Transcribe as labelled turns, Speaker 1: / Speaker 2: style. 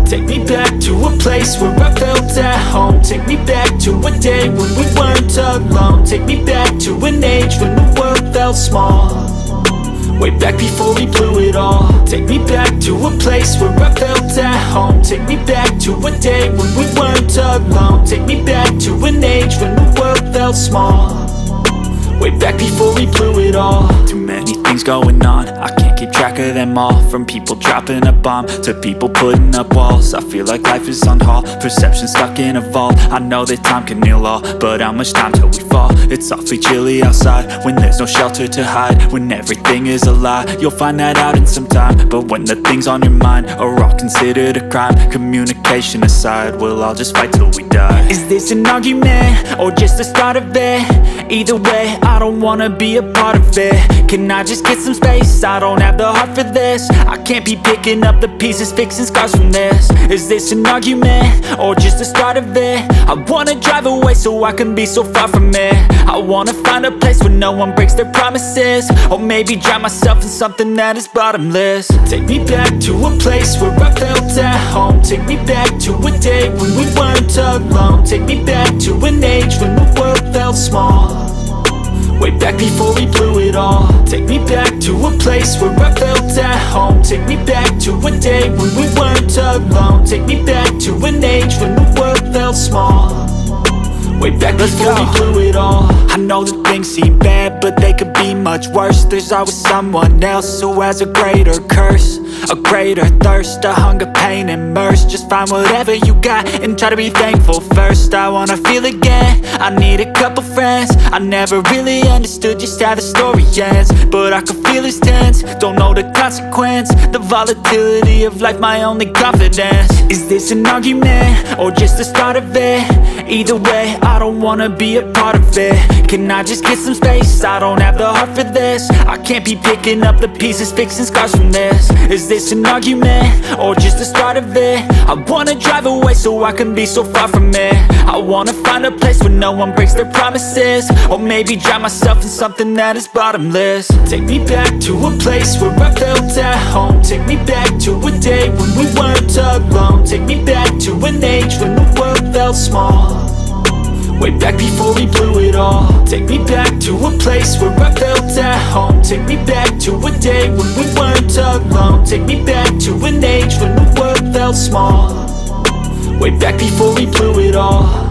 Speaker 1: Take me back to a place where I felt at home. Take me back to a day when we weren't alone. Take me back to an age when the world felt small, way back before we blew it all. Take me back to a place where I felt at home. Take me back to a day when we weren't alone. Take me back to an age when the world felt small, way back before we blew it all. Too many things going on, I can't keep track of them all. From people dropping a bomb to people putting up walls. I feel like life is on hold, perception stuck in a vault. I know that time can heal all, but how much time till we fall? It's awfully chilly outside when there's no shelter to hide. When everything is a lie, you'll find that out in some time. But when the things on your mind are all considered a crime, communication aside, we'll all just fight till we die. Is this an argument or just the start of it? Either way, I don't wanna be a part of it. Can I just get some space? I don't have the heart for this. I can't be picking up the pieces, fixing scars from this. Is this an argument or just the start of it? I wanna drive away so I can be so far from it. I wanna find a place where no one breaks their promises, or maybe drown myself in something that is bottomless. Take me back to a place where I felt at home. Take me back to a day when we weren't alone. Take me back to an age when the world felt small, way back before we blew it all. Take me back to a place where I felt at home. Take me back to a day when we weren't alone. Take me back to an age when the world felt small, way back before we blew it all. I know that things seem bad, but they could be much worse. There's always someone else who has a greater curse, a greater thirst, a hunger, pain, and mercy. Just find whatever you got and try to be thankful first. I wanna feel again, I need a couple friends. I never really understood just how the story ends, but I can feel it's tense, don't know the consequence. The volatility of life, my only confidence. Is this an argument or just the start of it? Either way, I don't wanna be a part of it. Can I just get some space? I don't have the heart for this. I can't be picking up the pieces, fixing scars from this. Is this an argument or just the start of it? I wanna drive away so I can be so far from it. I wanna find a place where no one breaks their promises, or maybe drown myself in something that is bottomless. Take me back to a place where I felt at home. Take me back to a day when we weren't alone. Take me back to an age when the world felt small, way back before we blew it all. Take me back to a place where I felt at home. Take me back to a day when we weren't alone. Take me back to an age when the world felt small, way back before we blew it all.